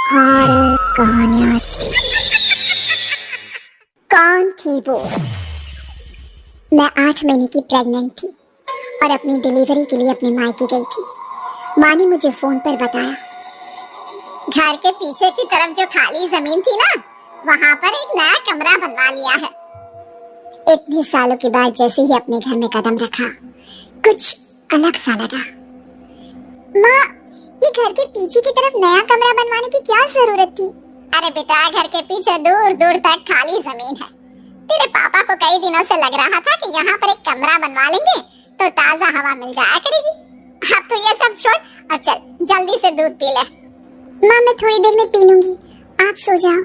Horror कहानियाँ थी। कौन थी वो? मैं 8 महीने की प्रेग्नेंट थी और अपनी डिलीवरी के लिए अपने मायके गई थी। माँ ने मुझे फोन पर बताया, घर के पीछे की तरफ जो खाली जमीन थी ना, वहाँ पर एक नया कमरा बनवा लिया है। इतने सालों के बाद जैसे ही अपने घर में कदम रखा, कुछ अलग सा लगा। माँ, ये घर के पीछे की तरफ नया कमरा बनवाने की क्या जरूरत थी? अरे बेटा, घर के पीछे दूर दूर तक खाली जमीन है। तेरे पापा को कई दिनों से लग रहा था कि यहाँ पर एक कमरा बनवा लेंगे तो ताजा हवा मिल जाया करेगी। अब तो ये सब छोड़ और चल जल्दी से दूध पी ले। माँ, मैं थोड़ी देर में पी लूंगी, आप सो जाओ।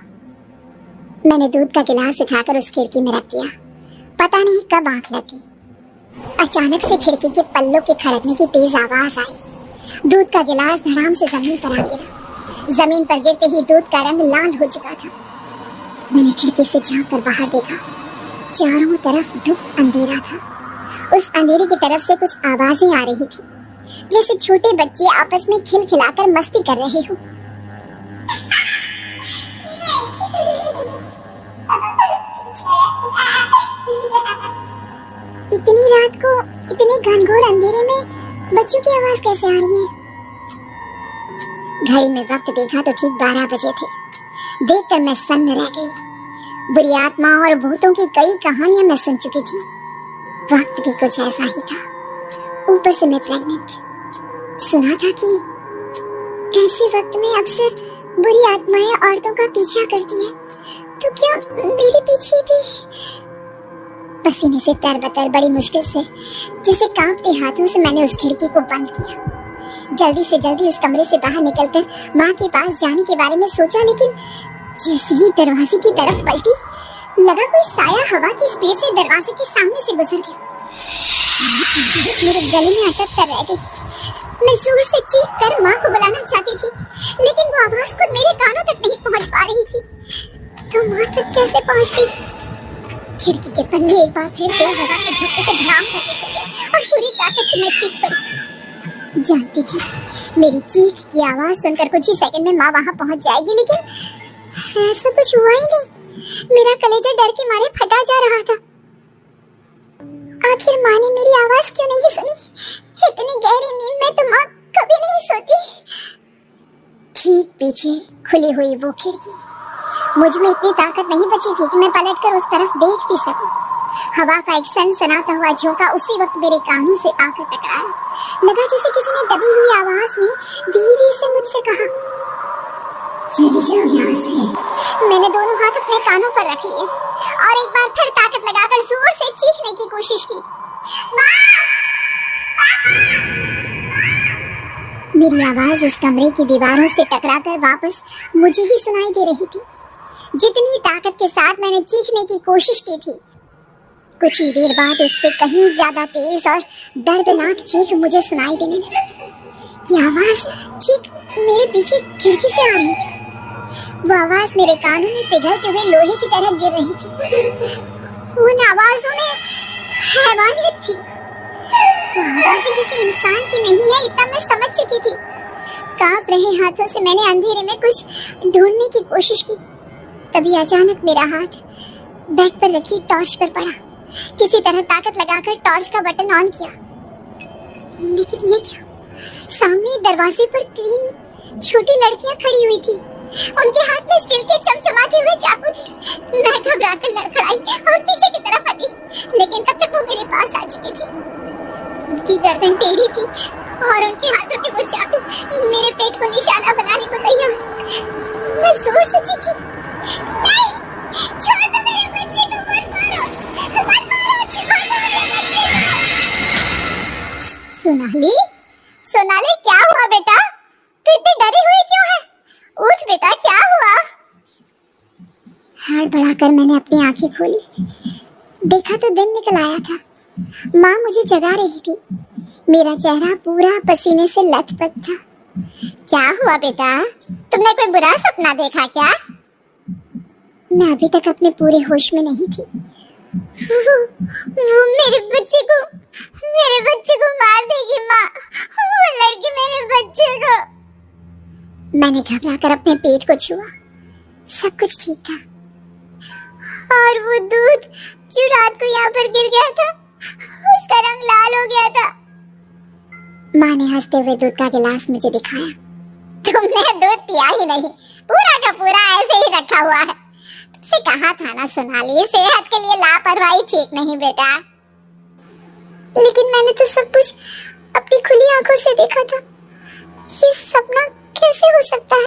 मैंने दूध का गिलास उठाकर उस खिड़की में रख दिया। पता नहीं कब आंख लगी, अचानक से खिड़की के पल्लों के खड़कने की तेज आवाज आई। दूध का गिलास धड़ाम से जमीन पर आ गिरा। जमीन पर गिरते ही दूध का रंग लाल हो चुका था। मैंने खिड़की से झांक कर बाहर देखा। चारों तरफ धूप अंधेरा था। उस अंधेरे की तरफ से कुछ आवाजें आ रही थी, जैसे छोटे बच्चे आपस में खिलखिलाकर मस्ती कर रहे हो। इतनी रात को इतने घनघोर अंधेरे में बच्चों की आवाज कैसे आ रही है? घड़ी में वक्त देखा तो ठीक 12 बजे थे। देखकर मैं सन्न रह गई। बुरी आत्मा और भूतों की कई कहानियां मैं सुन चुकी थी। वक्त भी कुछ ऐसा ही था। ऊपर से मैं प्रेग्नेंट। सुना था कि ऐसे वक्त में अक्सर बुरी आत्माएं औरतों का पीछा करती है, तो क्या मेरे पीछे भी? पसीने से तरबतर बड़ी मुश्किल से, जैसे कांपते हाथों से मैंने उस खिड़की को बंद किया। जल्दी से जल्दी उस कमरे से बाहर निकलकर माँ के पास जाने के बारे में सोचा, लेकिन जैसे ही दरवाजे की तरफ पलटी, लगा कोई साया हवा की स्पीड से दरवाजे के सामने से गुजर गया। मेरे गले में अटक कर रह गई। मैं जोर से चीख कर माँ को बुलाना चाहती थी, लेकिन वो आवाज खुद मेरे कानों तक नहीं पहुँच पा रही थी। तो माँ तक कैसे पहुँचती? खिड़की के पल्ले एक बार फिर तेज हवा के झटके से धड़ाम करके गिरे और पूरी ताकत से मैं चीख पड़ी। जानती थी मेरी चीख की आवाज सुनकर कुछ ही सेकंड में माँ वहां पहुंच जाएगी, लेकिन ऐसा कुछ हुआ ही नहीं। मेरा कलेजा डर के मारे फटा जा रहा था। आखिर माँ ने मेरी आवाज क्यों नहीं सुनी? इतनी गहरी नींद में तो माँ कभी नहीं सोती। ठीक पीछे खुली हुई वो खिड़की। मुझ में इतनी ताकत नहीं बची थी कि मैं पलटकर उस तरफ देख भी सकूं। हवा का एक सनसनाता हुआ झोंका उसी वक्त मेरे कानों से आकर टकराया। लगा जैसे किसी ने दबी हुई आवाज में धीरे से मुझसे कहा, चली जाओ यहाँ से। मैंने दोनों हाथ अपने कानों पर रख लिए और एक बार फिर ताकत लगाकर जोर से चीखने की कोशिश की। मेरी आवाज उस कमरे की दीवारों से टकराकर वापस मुझे ही सुनाई दे रही थी। जितनी ताकत के साथ मैंने चीखने की कोशिश की थी, कुछ ही देर बाद उससे कहीं ज्यादा तेज और दर्दनाक चीख मुझे सुनाई देने लगी। ये आवाज ठीक मेरे पीछे खिड़की से आ रही थी। वो आवाज मेरे कानों में पिघलते हुए लोहे की तरह गिर रही थी। उन आवाजों में हैवानियत थी। वो आवाजें किसी इंसान की नहीं है, इतना मैं समझ चुकी थी। कांप रहे हाथों से मैंने अंधेरे में कुछ ढूंढने की कोशिश की। तभी अचानक मेरा हाथ बेड पर रखी टॉर्च पर पड़ा। किसी तरह ताकत लगाकर टॉर्च का बटन ऑन किया, लेकिन ये क्या? सामने दरवाजे पर 3 छोटी लड़कियां खड़ी हुई थी। उनके हाथ में स्टील के चमचमाते हुए चाकू थे। मैं घबराकर लड़खड़ाई और पीछे की तरफ हटी, लेकिन तब तक वो मेरे पास आ चुकी थी। उनकी गर्दन टेढ़ी थी और उनके हाथों के वो चाकू मेरे पेट को निशाना बनाने को तैयार। मैं जोर से चीखी, नहीं, छोड़ दो मेरे बच्चे को, मत मारो, मत मारो, छोड़ दो मेरे बच्चे को। सोनाली, क्या हुआ बेटा? तू इतनी डरी हुई क्यों है? उठ बेटा, क्या हुआ? हड़बड़ाकर मैंने अपनी आंखें खोली। देखा तो दिन निकल आया था। माँ मुझे जगा रही थी। मेरा चेहरा पूरा पसीने से लथपथ था। क्या हुआ बेटा? तुमने कोई बुरा सपना देखा क्या? मैं अभी तक अपने पूरे होश में नहीं थी। वो मेरे बच्चे को मार देगी माँ। वो लड़की मेरे बच्चे को। मैंने घबराकर अपने पेट को छुआ। सब कुछ ठीक था। और वो दूध जो रात को यहाँ पर गिर गया था, उसका रंग लाल हो गया था। माँ ने हंसते हुए दूध का गिलास मुझे दिखाया। तुमने दूध पिया ही नहीं, पूरा का पूरा ऐसे ही रखा हुआ है। तुमसे कहा था ना सोनाली, सेहत के लिए लापरवाही ठीक नहीं बेटा। लेकिन मैंने तो सब कुछ अपनी खुली आंखों से देखा था। ये सपना कैसे हो सकता है?